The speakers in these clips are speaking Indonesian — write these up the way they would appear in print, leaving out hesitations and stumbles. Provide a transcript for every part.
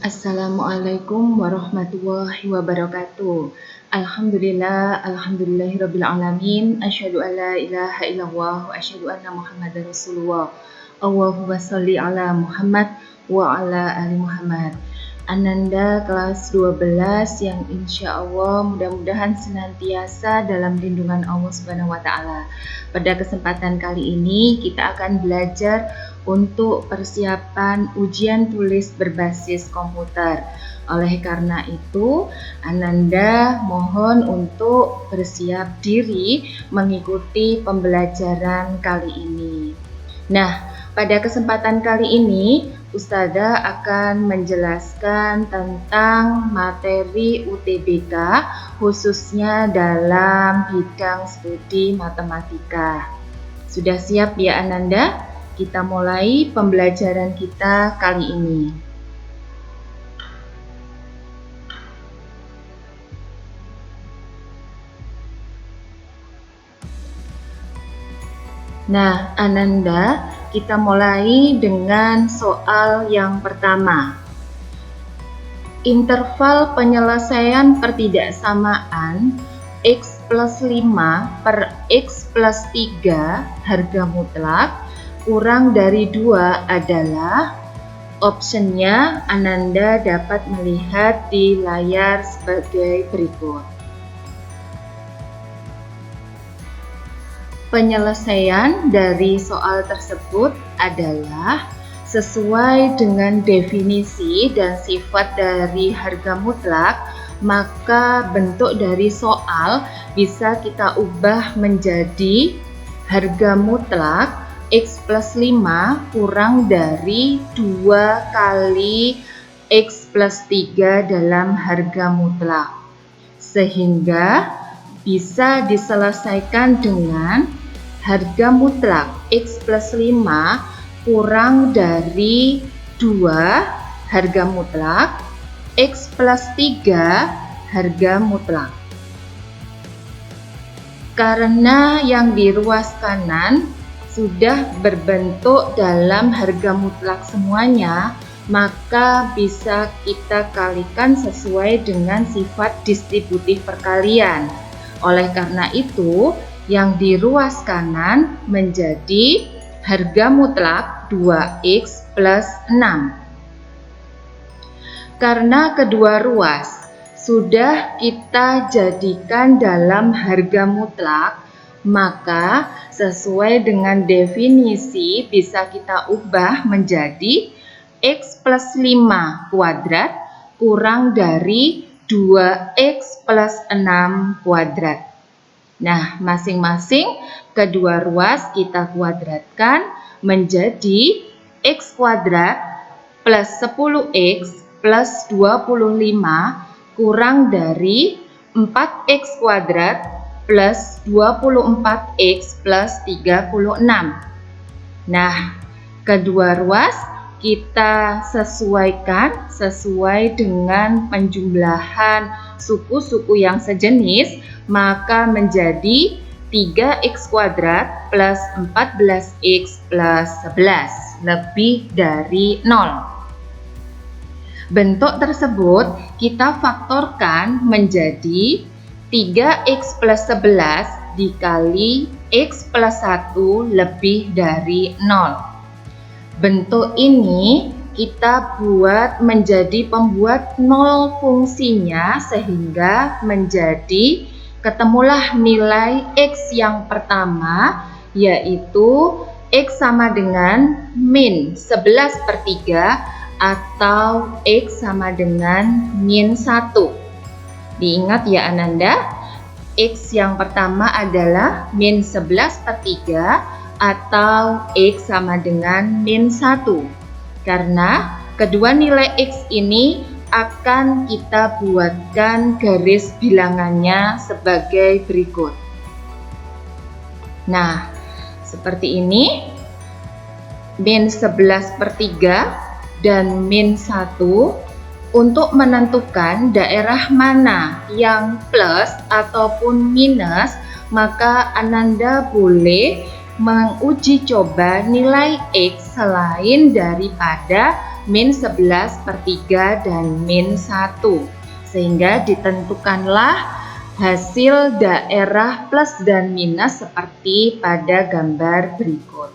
Assalamualaikum warahmatullahi wabarakatuh. Alhamdulillahirabbil alamin. Asyhadu an la ilaha illallah wa asyhadu anna Muhammadar Rasulullah. Allahumma shalli ala Muhammad wa ala ali Muhammad. Ananda kelas 12 yang insya Allah mudah-mudahan senantiasa dalam lindungan Allah Subhanahu wa Ta'ala. Pada kesempatan kali ini kita akan belajar untuk persiapan ujian tulis berbasis komputer. Oleh karena itu, Ananda mohon untuk bersiap diri mengikuti pembelajaran kali ini. Nah, pada kesempatan kali ini Ustazah akan menjelaskan tentang materi UTBK khususnya dalam bidang studi matematika. Sudah siap ya Ananda? Kita mulai pembelajaran kita kali ini. Nah, Ananda, kita mulai dengan soal yang pertama. Interval penyelesaian pertidaksamaan X plus 5 per X plus 3 harga mutlak kurang dari 2 adalah, optionnya Ananda dapat melihat di layar sebagai berikut. Penyelesaian dari soal tersebut adalah sesuai dengan definisi dan sifat dari harga mutlak, maka bentuk dari soal bisa kita ubah menjadi harga mutlak X plus 5 kurang dari 2 kali X plus 3 dalam harga mutlak. Sehingga bisa diselesaikan dengan harga mutlak X plus 5 kurang dari 2 harga mutlak X plus 3 harga mutlak. Karena yang di ruas kanan sudah berbentuk dalam harga mutlak semuanya, maka bisa kita kalikan sesuai dengan sifat distributif perkalian. Oleh karena itu, yang di ruas kanan menjadi harga mutlak 2X plus 6. Karena kedua ruas sudah kita jadikan dalam harga mutlak, maka sesuai dengan definisi bisa kita ubah menjadi X plus 5 kuadrat kurang dari 2X plus 6 kuadrat. Nah, masing-masing kedua ruas kita kuadratkan menjadi X kuadrat plus 10X plus 25 kurang dari 4X kuadrat plus 24X plus 36. Nah, kedua ruas kita sesuaikan sesuai dengan penjumlahan suku-suku yang sejenis, maka menjadi 3X kuadrat plus 14X plus 11 lebih dari 0. Bentuk tersebut kita faktorkan menjadi 3X plus 11 dikali X plus 1 lebih dari 0. Bentuk ini kita buat menjadi pembuat 0 fungsinya sehingga menjadi ketemulah nilai X yang pertama, yaitu X sama dengan min 11/3 atau X sama dengan min 1. Diingat ya Ananda, X yang pertama adalah min 11/3 atau X sama dengan min 1. Karena kedua nilai X ini akan kita buatkan garis bilangannya sebagai berikut. Nah, seperti ini. Min 11/3 dan min 1 untuk menentukan daerah mana yang plus ataupun minus, maka Ananda boleh menguji coba nilai X selain daripada min 11/3 dan min 1. Sehingga ditentukanlah hasil daerah plus dan minus seperti pada gambar berikut.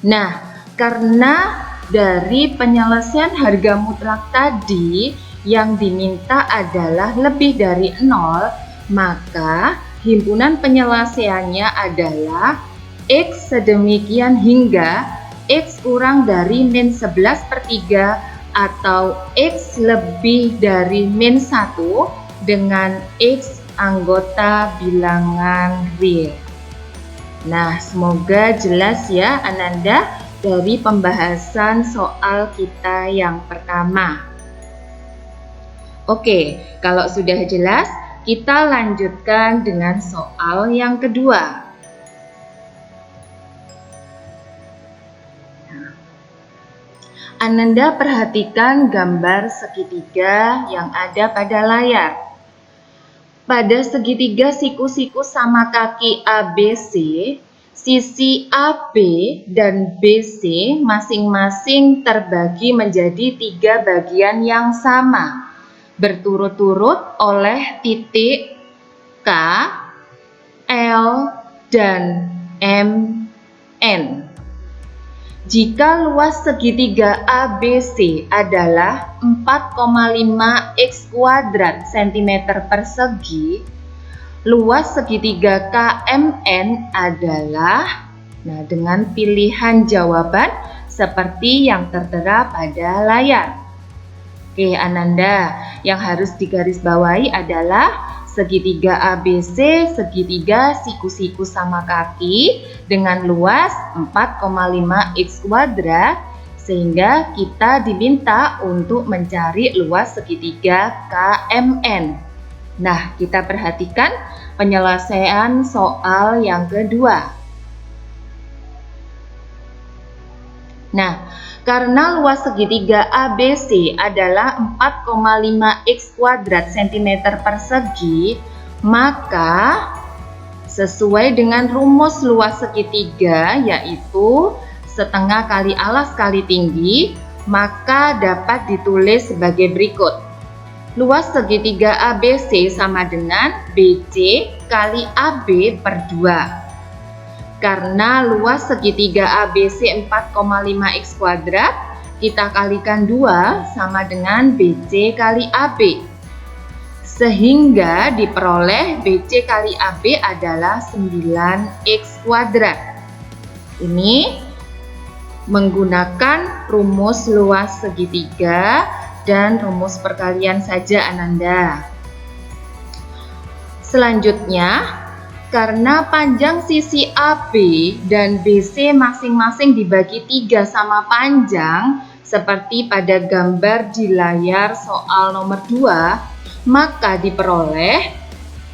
Nah, karena dari penyelesaian harga mutlak tadi yang diminta adalah lebih dari 0, maka himpunan penyelesaiannya adalah X sedemikian hingga X kurang dari min 11/3 atau X lebih dari min 1 dengan X anggota bilangan real. Nah, semoga jelas ya Ananda dari pembahasan soal kita yang pertama. Oke, kalau sudah jelas, kita lanjutkan dengan soal yang kedua. Ananda perhatikan gambar segitiga yang ada pada layar. Pada segitiga siku-siku sama kaki ABC, sisi AB dan BC masing-masing terbagi menjadi 3 bagian yang sama, berturut-turut oleh titik K, L, dan MN. Jika luas segitiga ABC adalah 4,5 X kuadrat cm persegi, luas segitiga KMN adalah, nah dengan pilihan jawaban seperti yang tertera pada layar. Oke Ananda, yang harus digarisbawahi adalah segitiga ABC, segitiga siku-siku sama kaki dengan luas 4,5 X kuadrat, sehingga kita diminta untuk mencari luas segitiga KMN. Nah, kita perhatikan penyelesaian soal yang kedua. Nah, karena luas segitiga ABC adalah 4,5 X kuadrat cm persegi, maka sesuai dengan rumus luas segitiga yaitu setengah kali alas kali tinggi, maka dapat ditulis sebagai berikut. Luas segitiga ABC sama dengan BC kali AB per 2. Karena luas segitiga ABC 4,5 X kuadrat, kita kalikan 2 sama dengan BC kali AB. Sehingga diperoleh BC kali AB adalah 9 X kuadrat. Ini menggunakan rumus luas segitiga dan rumus perkalian saja Ananda. Selanjutnya, karena panjang sisi AB dan BC masing-masing dibagi 3 sama panjang, seperti pada gambar di layar soal nomor 2, maka diperoleh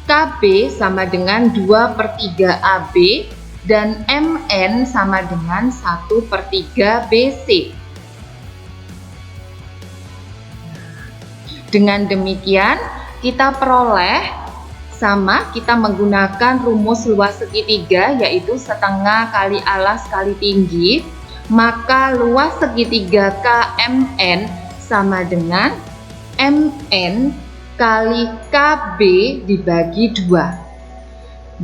KB sama dengan 2/3 AB dan MN sama dengan 1/3 BC. Dengan demikian, kita peroleh sama, kita menggunakan rumus luas segitiga yaitu setengah kali alas kali tinggi, maka luas segitiga KMN sama dengan MN kali KB dibagi 2.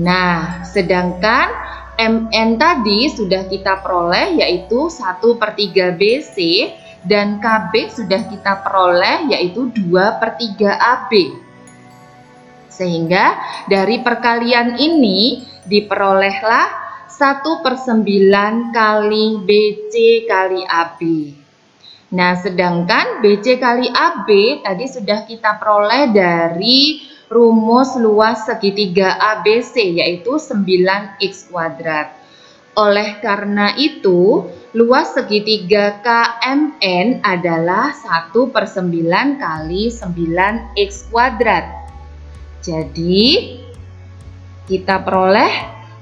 Nah, sedangkan MN tadi sudah kita peroleh yaitu 1/3 BC dan KB sudah kita peroleh yaitu 2/3 AB. Sehingga dari perkalian ini diperolehlah 1/9 kali BC kali AB. Nah, sedangkan BC kali AB tadi sudah kita peroleh dari rumus luas segitiga ABC yaitu 9 X kuadrat. Oleh karena itu, luas segitiga KMN adalah 1/9 kali 9 X kuadrat. Jadi, kita peroleh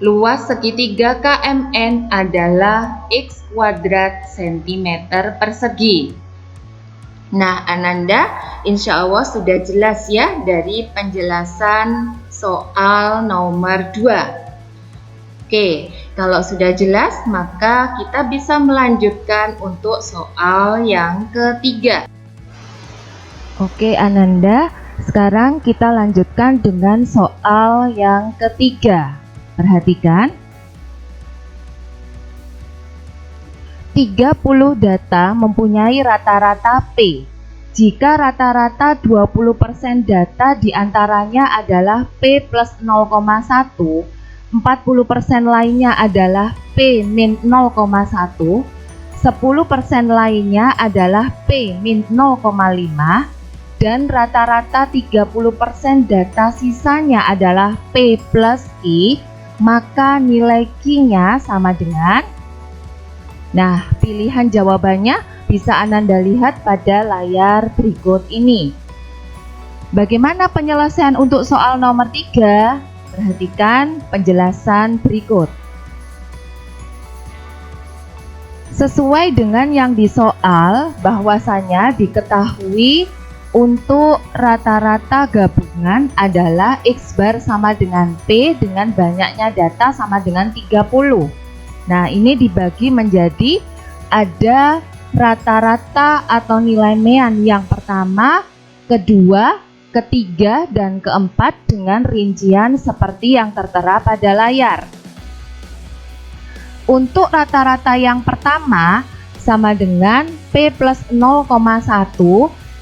luas segitiga KMN adalah X kuadrat cm persegi. Nah, Ananda insya Allah sudah jelas ya dari penjelasan soal nomor 2. Oke, kalau sudah jelas, maka kita bisa melanjutkan untuk soal yang ketiga. Oke, Ananda, sekarang kita lanjutkan dengan soal yang ketiga. Perhatikan. 30 data mempunyai rata-rata P. Jika rata-rata 20% data diantaranya adalah P plus 0,1, 40% lainnya adalah P min 0,1, 10% lainnya adalah P min 0,5, dan rata-rata 30% data sisanya adalah P plus I, maka nilai Q-nya sama dengan. Nah, pilihan jawabannya bisa Ananda lihat pada layar berikut ini. Bagaimana penyelesaian untuk soal nomor 3? Perhatikan penjelasan berikut. Sesuai dengan yang disoal, bahwasanya diketahui untuk rata-rata gabungan adalah X bar sama dengan P dengan banyaknya data sama dengan 30. Nah, ini dibagi menjadi ada rata-rata atau nilai mean yang pertama, kedua, ketiga, dan keempat dengan rincian seperti yang tertera pada layar. Untuk rata-rata yang pertama sama dengan P plus 0,1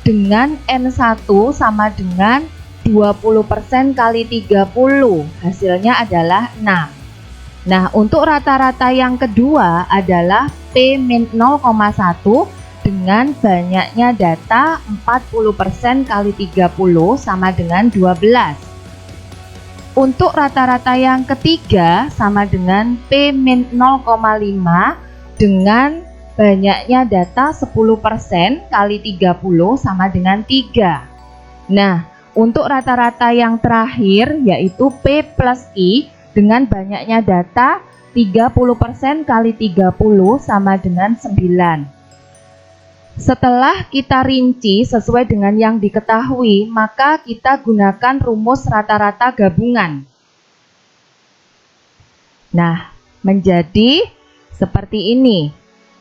dengan N1 sama dengan 20% kali 30, hasilnya adalah 6. Nah, untuk rata-rata yang kedua adalah P min 0,1 dengan banyaknya data 40% kali 30 sama dengan 12. Untuk rata-rata yang ketiga sama dengan P min 0,5 dengan banyaknya data 10% kali 30 sama dengan 3. Nah, untuk rata-rata yang terakhir yaitu P plus I dengan banyaknya data 30% kali 30 sama dengan 9. Setelah kita rinci sesuai dengan yang diketahui, maka kita gunakan rumus rata-rata gabungan. Nah, menjadi seperti ini.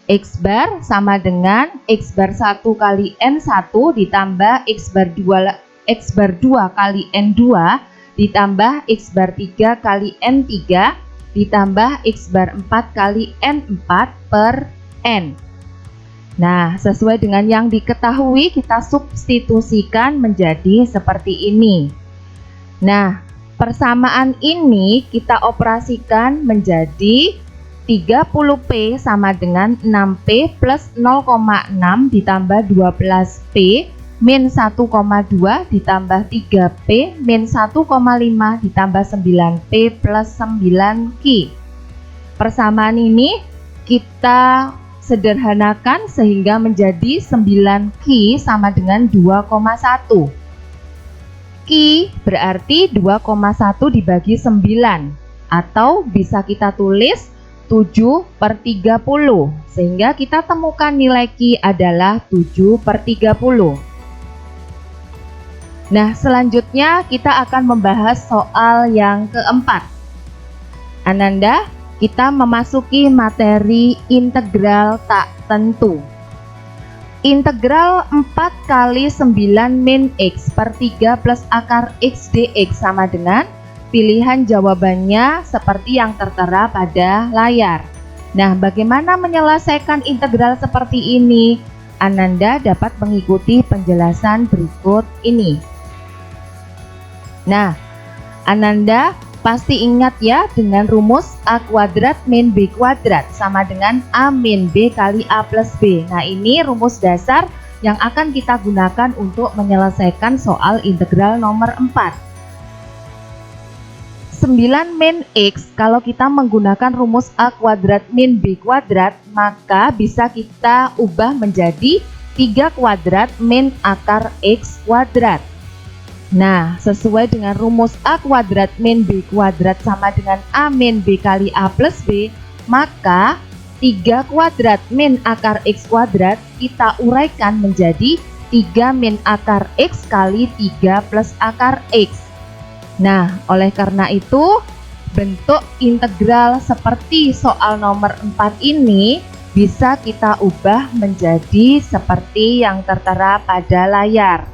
X bar sama dengan X bar 1 kali N1 ditambah X bar 2 kali N2 ditambah X bar 3 kali N3 ditambah X bar 4 kali N4 per N. Nah, sesuai dengan yang diketahui kita substitusikan menjadi seperti ini. Nah, persamaan ini kita operasikan menjadi 30P sama dengan 6P plus 0,6 ditambah 12P min 1,2 ditambah 3P min 1,5 ditambah 9P plus 9Q. Persamaan ini kita sederhanakan sehingga menjadi 9Q sama dengan 2,1. Q berarti 2,1 dibagi 9 atau bisa kita tulis 7/30 sehingga kita temukan nilai Q adalah 7/30. Nah, selanjutnya kita akan membahas soal yang keempat. Ananda, kita memasuki materi integral tak tentu. Integral 4 kali 9 min X per 3 plus akar X dx sama dengan pilihan jawabannya seperti yang tertera pada layar. Nah, bagaimana menyelesaikan integral seperti ini? Ananda dapat mengikuti penjelasan berikut ini. Nah, Ananda pasti ingat ya dengan rumus A kuadrat min B kuadrat sama dengan A min B kali A plus B. Nah, ini rumus dasar yang akan kita gunakan untuk menyelesaikan soal integral nomor 4. 9 min X kalau kita menggunakan rumus A kuadrat min B kuadrat, maka bisa kita ubah menjadi 3 kuadrat min akar X kuadrat. Nah, sesuai dengan rumus A kuadrat min B kuadrat sama dengan A min B kali A plus B, maka 3 kuadrat min akar X kuadrat kita uraikan menjadi 3 min akar X kali 3 plus akar X. Nah, oleh karena itu bentuk integral seperti soal nomor 4 ini bisa kita ubah menjadi seperti yang tertera pada layar.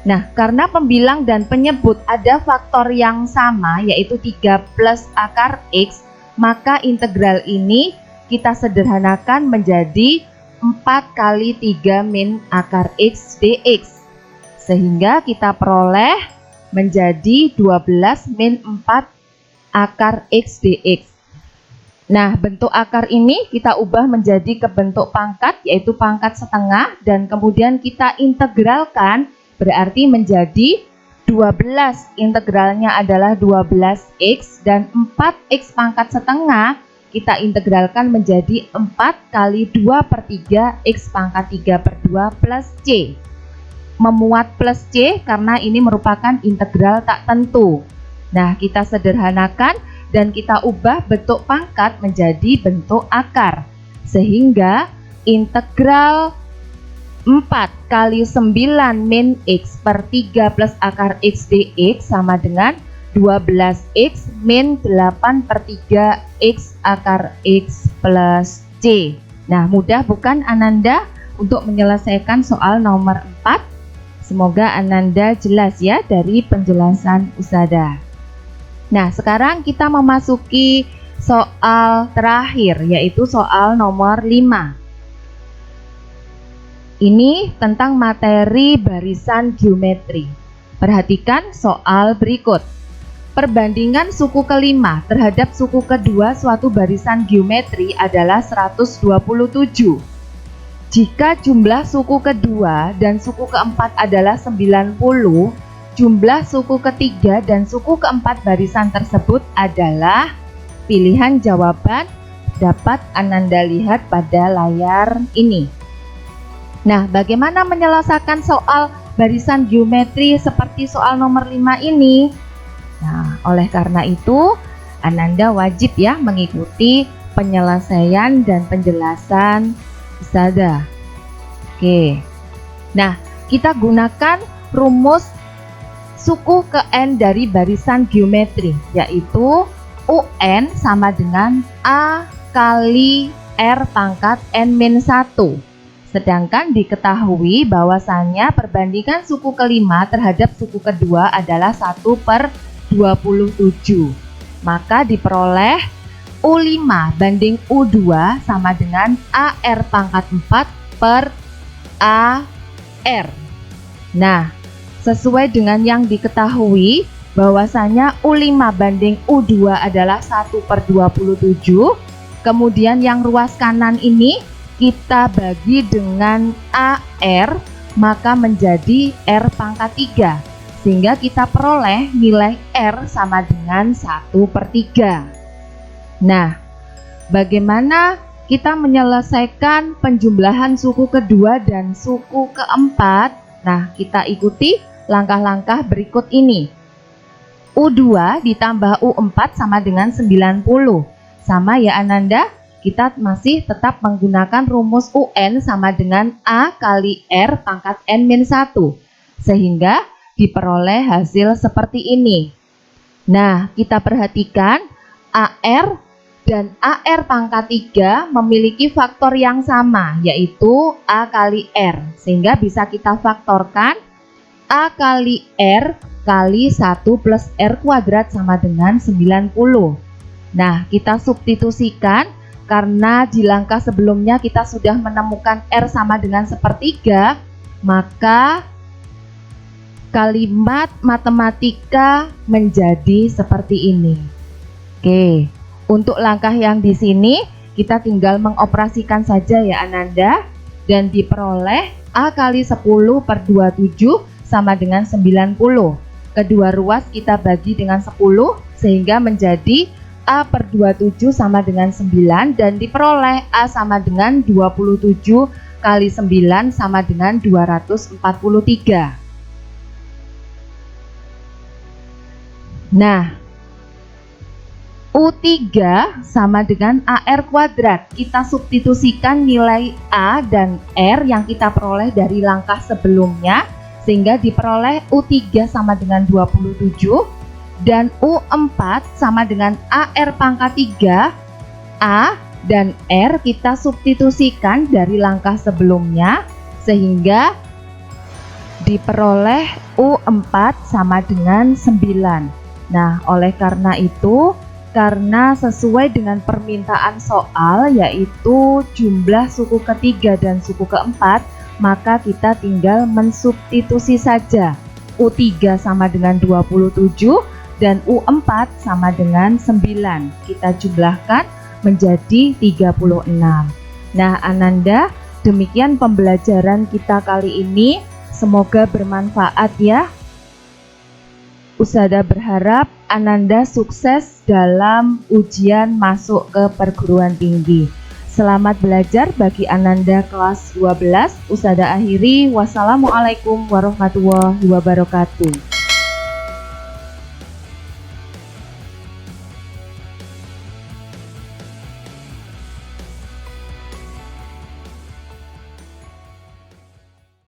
Nah, karena pembilang dan penyebut ada faktor yang sama, yaitu 3 plus akar X, maka integral ini kita sederhanakan menjadi 4 kali 3 min akar X dx. Sehingga kita peroleh menjadi 12 min 4 akar X dx. Nah, bentuk akar ini kita ubah menjadi ke bentuk pangkat, yaitu pangkat setengah, dan kemudian kita integralkan, berarti menjadi 12. Integralnya adalah 12x, dan 4x pangkat setengah kita integralkan menjadi 4 kali 2/3 x pangkat 3/2 plus c. Memuat plus C karena ini merupakan integral tak tentu. Nah, kita sederhanakan dan kita ubah bentuk pangkat menjadi bentuk akar. Sehingga integral 4 kali 9 min X per 3 plus akar X dx sama dengan 12x min 8/3 X akar X plus C. Nah, mudah bukan Ananda untuk menyelesaikan soal nomor 4? Semoga Ananda jelas ya dari penjelasan Usada. Nah, sekarang kita memasuki soal terakhir, yaitu soal nomor 5. Ini tentang materi barisan geometri. Perhatikan soal berikut. Perbandingan suku kelima terhadap suku kedua suatu barisan geometri adalah 127. Jika jumlah suku kedua dan suku keempat adalah 90, jumlah suku ketiga dan suku keempat barisan tersebut adalah pilihan jawaban dapat Ananda lihat pada layar ini. Nah, bagaimana menyelesaikan soal barisan geometri seperti soal nomor 5 ini? Nah, oleh karena itu, Ananda wajib ya mengikuti penyelesaian dan penjelasan Usada. Oke. Nah, kita gunakan rumus suku ke n dari barisan geometri, yaitu UN sama dengan A kali R pangkat n-1. Sedangkan diketahui bahwasannya perbandingan suku kelima terhadap suku kedua adalah 1/27. Maka diperoleh U5 banding U2 sama dengan AR pangkat 4 per AR. Nah, sesuai dengan yang diketahui bahwasanya U5 banding U2 adalah 1/27. Kemudian yang ruas kanan ini kita bagi dengan AR, maka menjadi R pangkat 3. Sehingga kita peroleh nilai R sama dengan 1/3. Nah, bagaimana kita menyelesaikan penjumlahan suku kedua dan suku keempat? Nah, kita ikuti langkah-langkah berikut ini. U2 ditambah U4 sama dengan 90. Sama ya Ananda, kita masih tetap menggunakan rumus UN sama dengan A kali R pangkat n-1. Sehingga diperoleh hasil seperti ini. Nah, kita perhatikan AR dan AR pangkat 3 memiliki faktor yang sama, yaitu A kali R. Sehingga bisa kita faktorkan A kali R kali 1 plus R kuadrat sama dengan 90. Nah, kita substitusikan karena di langkah sebelumnya kita sudah menemukan R sama dengan 1/3, maka kalimat matematika menjadi seperti ini. Oke. Untuk langkah yang di sini kita tinggal mengoperasikan saja ya Ananda, dan diperoleh A kali 10/27 sama dengan 90. Kedua ruas kita bagi dengan 10 sehingga menjadi A/27 sama dengan 9 dan diperoleh A sama dengan 27 kali 9 sama dengan 243. Nah, U3 sama dengan AR kuadrat. Kita substitusikan nilai A dan R yang kita peroleh dari langkah sebelumnya, sehingga diperoleh U3 sama dengan 27. dan U4 sama dengan AR pangkat 3. A dan R kita substitusikan dari langkah sebelumnya sehingga diperoleh U4 sama dengan 9. Nah, oleh karena itu, karena sesuai dengan permintaan soal yaitu jumlah suku ketiga dan suku keempat, maka kita tinggal mensubstitusi saja. U3 sama dengan 27 dan U4 sama dengan 9. Kita jumlahkan menjadi 36. Nah, Ananda, demikian pembelajaran kita kali ini. Semoga bermanfaat ya. Usada berharap Ananda sukses dalam ujian masuk ke perguruan tinggi. Selamat belajar bagi Ananda kelas 12. Usada akhiri. Wassalamualaikum warahmatullahi wabarakatuh.